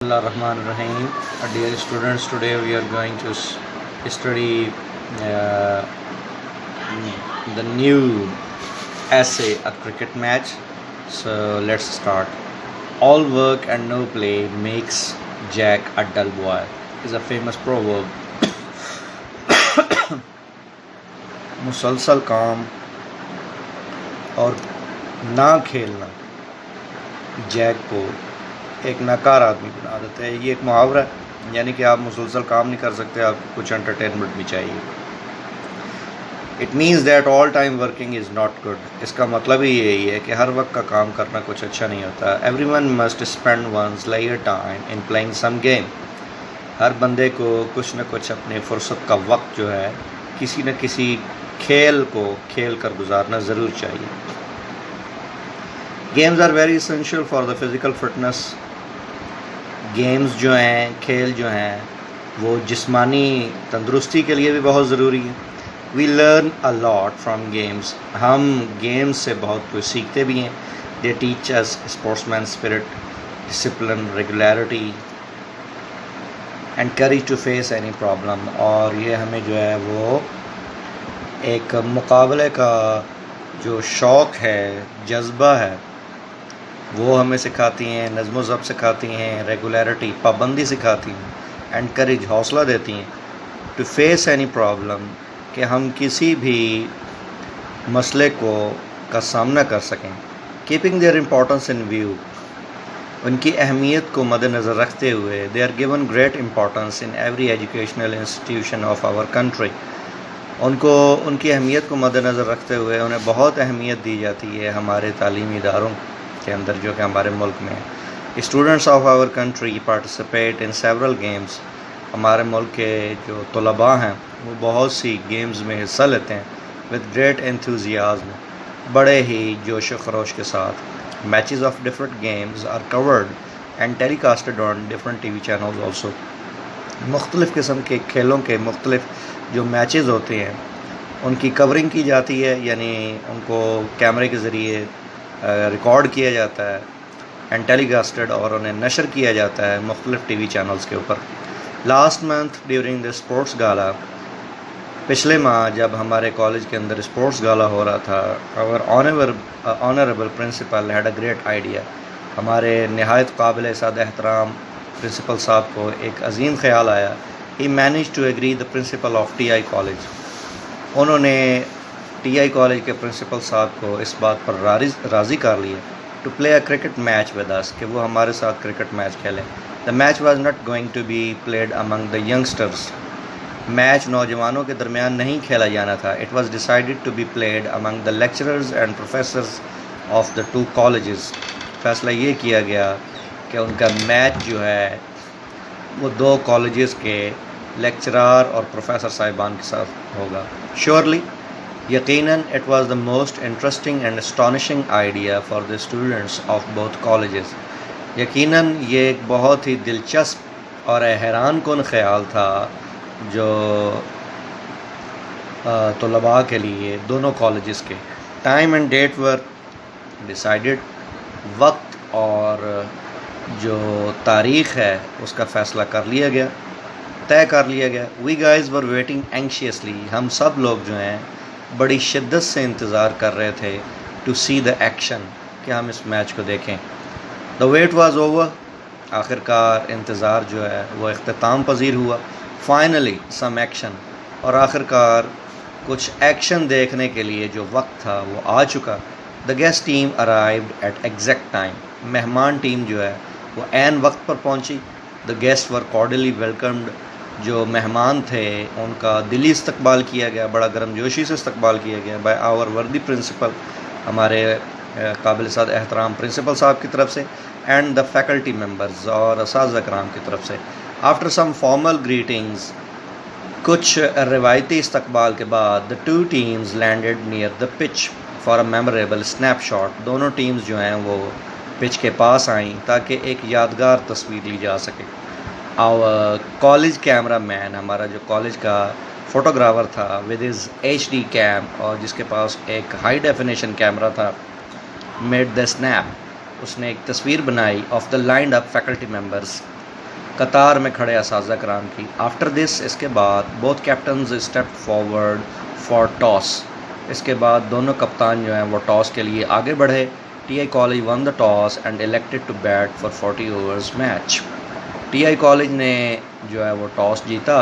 Rahman Rahim. Dear students, today we are going to study uh, the new essay, a cricket match. So let's start. All work and no play makes Jack a dull boy is a famous proverb. مسلسل کام اور نہ کھیلنا Jack کو ایک ناکار آدمی بنا دیتا ہے. یہ ایک محاورہ ہے، یعنی کہ آپ مسلسل کام نہیں کر سکتے، آپ کو کچھ انٹرٹینمنٹ بھی چاہیے. It means that all time working is not good. اس کا مطلب ہی یہی ہے کہ ہر وقت کا کام کرنا کچھ اچھا نہیں ہوتا. Everyone must spend one's لیئر time in playing some game. ہر بندے کو کچھ نہ کچھ اپنے فرصت کا وقت جو ہے کسی نہ کسی کھیل کو کھیل کر گزارنا ضرور چاہیے. Games are very essential for the physical fitness. Games جو ہیں، کھیل جو ہیں، وہ جسمانی تندرستی کے لیے بھی بہت ضروری ہے. We learn a lot from games. ہم گیمز سے بہت کچھ سیکھتے بھی ہیں. They teach us sportsman spirit, discipline, regularity and courage to face any problem. اور یہ ہمیں جو ہے وہ ایک مقابلے کا جو شوق ہے، جذبہ ہے، وہ ہمیں سکھاتی ہیں. نظم و ضبط سکھاتی ہیں، ریگولیرٹی، پابندی سکھاتی ہیں، اینڈ کریج، حوصلہ دیتی ہیں. ٹو فیس اینی پرابلم، کہ ہم کسی بھی مسئلے کا سامنا کر سکیں. Keeping their importance in view, ان کی اہمیت کو مد نظر رکھتے ہوئے. They are given great importance in every educational institution of our country. ان کی اہمیت کو مد نظر رکھتے ہوئے انہیں بہت اہمیت دی جاتی ہے ہمارے تعلیمی اداروں کے اندر جو کہ ہمارے ملک میں ہیں. Students of our country participate in several games. ہمارے ملک کے جو طلباء ہیں وہ بہت سی گیمز میں حصہ لیتے ہیں. وتھ گریٹ انتھوزیازم، بڑے ہی جوش و خروش کے ساتھ. Matches of different games are covered and telecasted on different T V channels also. مختلف قسم کے کھیلوں کے مختلف جو میچز ہوتے ہیں ان کی کورنگ کی جاتی ہے، یعنی ان کو کیمرے کے ذریعے ریکارڈ کیا جاتا ہے اینڈ ٹیلی کاسٹڈ، اور انہیں نشر کیا جاتا ہے مختلف ٹی وی چینلز کے اوپر. Last month during the sports گالا، پچھلے ماہ جب ہمارے کالج کے اندر اسپورٹس گالا ہو رہا تھا، اور honourable principal had a great idea. ہمارے نہایت قابل صد احترام پرنسپل صاحب کو ایک عظیم خیال آیا. He manage to agree the principal of T I college. انہوں نے ٹی آئی کالج کے پرنسپل صاحب کو اس بات پر راضی کر لیا to play a cricket match with us, کہ وہ ہمارے ساتھ کرکٹ میچ کھیلیں. The match was not going to be played among the youngsters. Match نوجوانوں کے درمیان نہیں کھیلا جانا تھا. It was decided to be played among the lecturers and professors of the two colleges. فیصلہ یہ کیا گیا کہ ان کا میچ جو ہے وہ دو کالجز کے لیکچرار اور پروفیسر صاحبان کے ساتھ ہوگا. شیورلی، یقیناً it was the most interesting and اسٹانشنگ idea for the students of both colleges. یقیناً یہ ایک بہت ہی دلچسپ اور حیران کن خیال تھا جو طلباء کے لیے دونوں کالجز کے. Time and date were decided. وقت اور جو تاریخ ہے اس کا فیصلہ طے کر لیا گیا. We guys were waiting anxiously. ہم سب لوگ جو ہیں بڑی شدت سے انتظار کر رہے تھے ٹو سی دا ایکشن، کہ ہم اس میچ کو دیکھیں. دا ویٹ واز اوور. آخر کار انتظار جو ہے وہ اختتام پذیر ہوا. Finally some action. اور آخر کار کچھ ایکشن دیکھنے کے لیے جو وقت تھا وہ آ چکا. The guest team arrived at exact time. مہمان ٹیم جو ہے وہ عین وقت پر پہنچی. The guest were cordially welcomed. جو مہمان تھے ان کا دلی استقبال کیا گیا، بڑا گرم جوشی سے استقبال کیا گیا بائی آور وردی پرنسپل، ہمارے قابل صد احترام پرنسپل صاحب کی طرف سے، اینڈ دا فیکلٹی ممبرز اور اساتذہ کرام کی طرف سے. آفٹر سم فارمل گریٹنگز، کچھ روایتی استقبال کے بعد، the two teams landed near the pitch for a memorable snapshot. دونوں ٹیمز جو ہیں وہ پچ کے پاس آئیں تاکہ ایک یادگار تصویر لی جا سکے. کالج کیمرہ مین، ہمارا جو کالج کا فوٹوگرافر تھا، with his H D cam, اور جس کے پاس ایک ہائی ڈیفینیشن کیمرہ تھا، میڈ دا اسنیپ. اس نے ایک تصویر بنائی of the lined up faculty members قطار میں کھڑے اساتذہ کرام کی. آفٹر دس اس کے بعد both captains step forward for toss. اس کے بعد دونوں کپتان جو ہیں وہ ٹاس کے لیے آگے بڑھے. T I college won the toss and elected to bat for 40 overs match. T I college نے جو ہے وہ ٹاس جیتا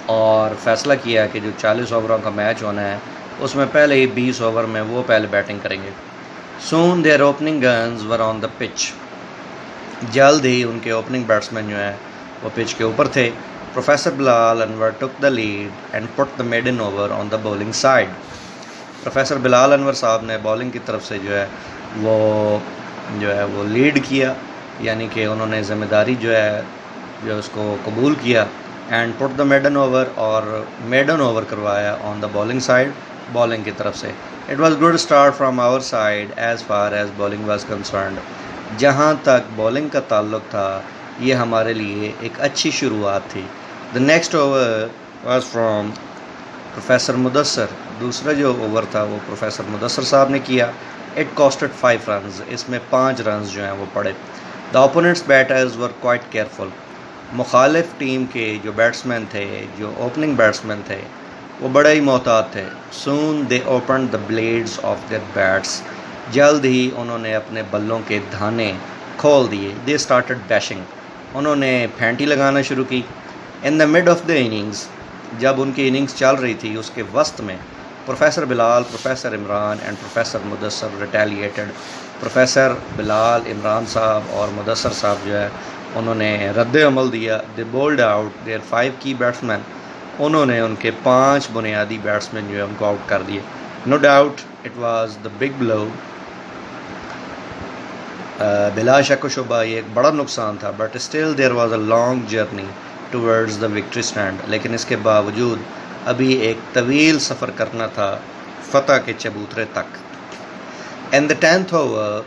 اور فیصلہ کیا کہ جو 40 اووروں کا میچ ہونا ہے اس میں پہلے ہی 20 اوور میں وہ پہلے بیٹنگ کریں گے. Soon their opening guns were on the pitch. جلد ہی ان کے اوپننگ بیٹسمین جو ہیں وہ پچ کے اوپر تھے. Professor Bilal Anwar took the lead and put the maiden over on the bowling side. Professor Bilal Anwar صاحب نے بولنگ کی طرف سے جو ہے وہ لیڈ کیا، یعنی کہ انہوں نے ذمہ داری جو اس کو قبول کیا. And put the maiden over, اور میڈن اوور کروایا on the bowling side, bowling کی طرف سے. It was good start from our side as far as bowling was concerned. جہاں تک بولنگ کا تعلق تھا یہ ہمارے لیے ایک اچھی شروعات تھی. The next over was from professor Mudassar. دوسرا جو اوور تھا وہ پروفیسر مدثر صاحب نے کیا. It casted 5 runs. اس میں 5 رنز جو ہیں وہ پڑے. The opponents batters were quite careful. مخالف ٹیم کے جو بیٹسمین تھے، جو اوپننگ بیٹسمین تھے، وہ بڑے ہی محتاط تھے. Soon they opened the blades of their bats. جلد ہی انہوں نے اپنے بلوں کے دھانے کھول دیے. They started bashing. انہوں نے پھینٹی لگانا شروع کی. In the mid of the innings, جب ان کی اننگز چل رہی تھی اس کے وسط میں professor Bilal, professor Imran and professor Mudassar retaliated. Professor Bilal, Imran صاحب اور مدثر صاحب جو ہے انہوں نے رد عمل دیا. دے بولڈ آؤٹ دیئر 5 کی بیٹسمین. انہوں نے ان کے 5 بنیادی بیٹسمین جو ہے ان کو آؤٹ کر دیے. No doubt it was the big blow. بلا شک و شبہ یہ ایک بڑا نقصان تھا. But still there was a long journey towards the victory stand. لیکن اس کے باوجود ابھی ایک طویل سفر کرنا تھا فتح کے چبوترے تک. اینڈ دا 10th اوور،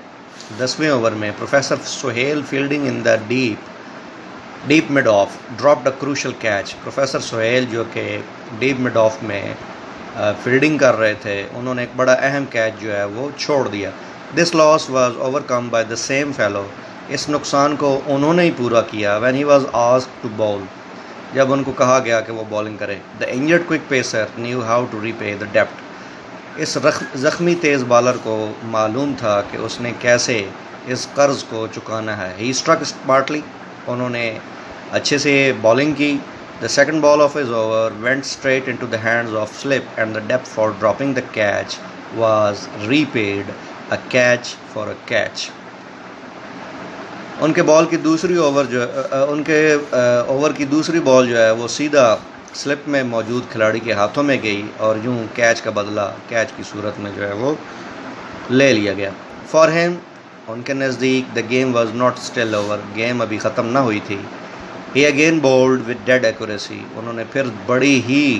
10ویں اوور میں professor Sohail fielding in the deep mid off dropped a crucial catch. Professor Sohail جو کہ ڈیپ مڈ آف میں فیلڈنگ کر رہے تھے، انہوں نے ایک بڑا اہم کیچ جو ہے وہ چھوڑ دیا. This loss was overcome by the same fellow. اس نقصان کو انہوں نے ہی پورا کیا when he was asked to bowl, جب ان کو کہا گیا کہ وہ بالنگ کرے. The injured quick pacer knew how to repay the ڈیپٹ. اس زخمی تیز بالر کو معلوم تھا کہ اس نے کیسے اس قرض کو چکانا ہے. He struck smartly. انہوں نے اچھے سے بالنگ کی. The second ball of his over went straight into the hands of slip and the depth for dropping the catch was repaid. A catch for a catch. ان کے ball کی دوسری over کی دوسری بال جو ہے وہ سیدھا سلپ میں موجود کھلاڑی کے ہاتھوں میں گئی اور یوں کیچ کا بدلہ کیچ کی صورت میں جو ہے وہ لے لیا گیا. فار ہیم، ان کے نزدیک the game was not still over. Game ابھی ختم نہ ہوئی تھی. He again bowled with dead accuracy. انہوں نے پھر بڑی ہی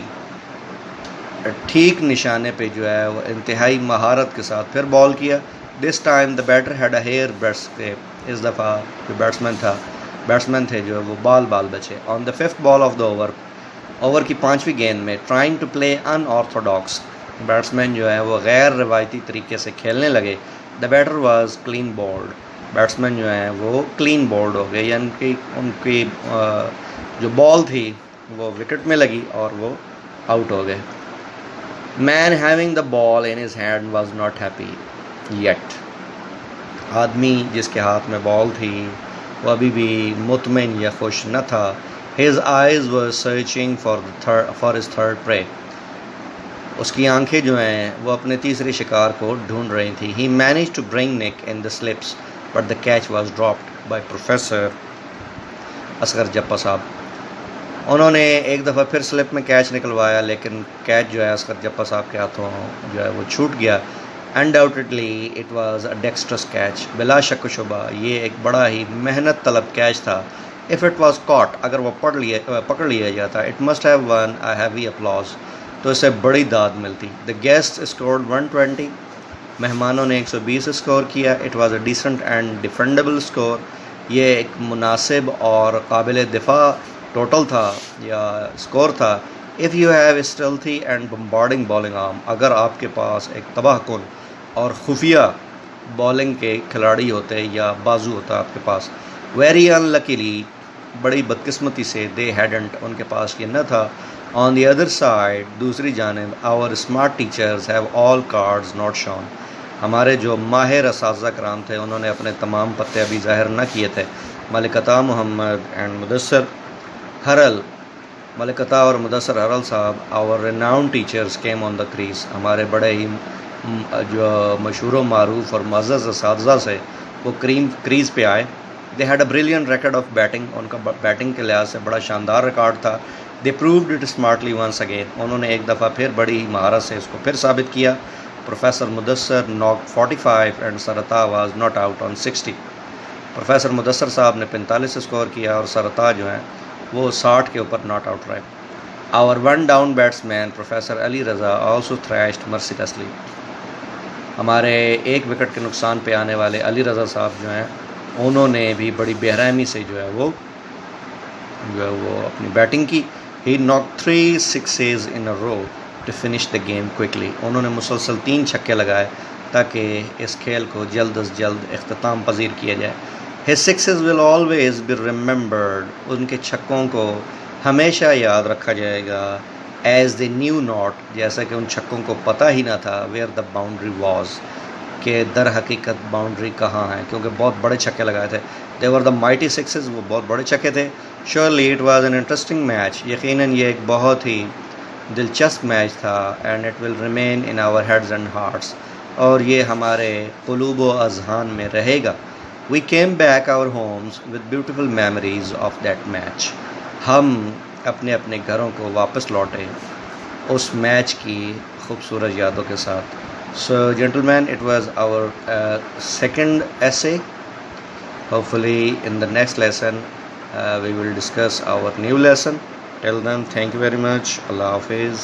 ٹھیک نشانے پہ جو ہے وہ انتہائی مہارت کے ساتھ پھر بال کیا. This time the batter had a hair breadth escape. اس دفعہ جو بیٹسمین تھے جو ہے وہ بال بچے. آن دا 5th ball of the over کی 5ویں گیند میں trying to play unorthodox. Batsman جو ہے وہ غیر روایتی طریقے سے کھیلنے لگے. The batter was clean bowled. Batsman جو ہیں وہ کلین بولڈ ہو گئے، یعنی کہ ان کی جو بال تھی وہ وکٹ میں لگی اور وہ آؤٹ ہو گئے. Man having the ball in his hand was not happy yet. آدمی جس کے ہاتھ میں بال تھی وہ ابھی بھی مطمئن یا خوش نہ تھا. His eyes were searching for his third prey. اس کی آنکھیں جو ہیں وہ اپنے تیسرے شکار کو ڈھونڈ رہی تھی. He manage to bring neck in the slips but the catch was dropped by professor Asghar Jappa صاحب. انہوں نے ایک دفعہ پھر سلپ میں کیچ نکلوایا لیکن کیچ جو ہے اصغر جپا صاحب کے ہاتھوں جو ہے وہ چھوٹ گیا. Undoubtedly it was a dexterous catch. بلا شک و شبہ یہ ایک بڑا ہی محنت طلب کیچ تھا. اف اٹ واز کاٹ، اگر وہ پکڑ لیا جاتا، it must have won a heavy applause, تو اسے بڑی داد ملتی. The guests scored 120. مہمانوں نے 120 اسکور کیا. It was a decent and defendable score. یہ ایک مناسب اور قابل دفاع ٹوٹل تھا یا اسکور تھا. If you have stealthy and bombarding bowling arm, اگر آپ کے پاس ایک تباہ کن اور خفیہ بالنگ کے کھلاڑی ہوتے یا بازو ہوتا آپ کے پاس. ویری ان لکیلی بڑی بدقسمتی سے دے ہیڈنٹ ان کے پاس یہ نہ تھا. آن دی ادر سائڈ دوسری جانب our smart teachers have all cards not shown. ہمارے جو ماہر اساتذہ کرام تھے انہوں نے اپنے تمام پتے ابھی ظاہر نہ کیے تھے. ملکہ محمد اینڈ مدثر ہرل، ملکہ اور مدثر ہرل صاحب our renowned teachers came on the crease. ہمارے بڑے ہی جو مشہور و معروف اور معزز اساتذہ سے وہ کریز پہ آئے. They had a brilliant record of batting. ان کا بیٹنگ کے لحاظ سے بڑا شاندار ریکارڈ تھا. They proved it smartly once again. انہوں نے ایک دفعہ پھر بڑی ہی مہارت سے اس کو پھر ثابت کیا. پروفیسر مدثر ناک 45 اینڈ سرطا was not out on 60. Professor Mudassar صاحب نے 45 اسکور کیا اور سرطا جو ہیں وہ 60 کے اوپر ناٹ آؤٹ رہے. آور ون ڈاؤن بیٹس مین پروفیسر علی رضا آلسو تھریشڈ مرسیلیسلی. ہمارے ایک وکٹ کے نقصان پہ آنے والے علی رضا صاحب جو ہیں انہوں نے بھی بڑی بے رحمی سے جو ہے وہ اپنی بیٹنگ کی. ہی ناک 3 sixes in a row to finish the game quickly. انہوں نے مسلسل 3 چھکے لگائے تاکہ اس کھیل کو جلد از جلد اختتام پذیر کیا جائے. His sixes will always be remembered. ان کے چھکوں کو ہمیشہ یاد رکھا جائے گا. As they knew not, جیسا کہ ان چھکوں کو پتہ ہی نہ تھا where the boundary was, کہ در حقیقت باؤنڈری کہاں ہے، کیونکہ بہت بڑے چھکے لگائے تھے. They were the mighty sixes. وہ بہت بڑے چھکے تھے. Surely it was an interesting match. یقیناً یہ ایک بہت ہی دلچسپ میچ تھا. And it will remain in our heads and hearts. اور یہ ہمارے قلوب و اذہان میں رہے گا. We came back our homes with beautiful memories of that match. ہم اپنے اپنے گھروں کو واپس لوٹے اس میچ کی خوبصورت یادوں کے ساتھ. So gentlemen, it was our second essay. Hopefully in the next lesson we will discuss our new lesson. Till then, thank you very much. Allah Hafiz.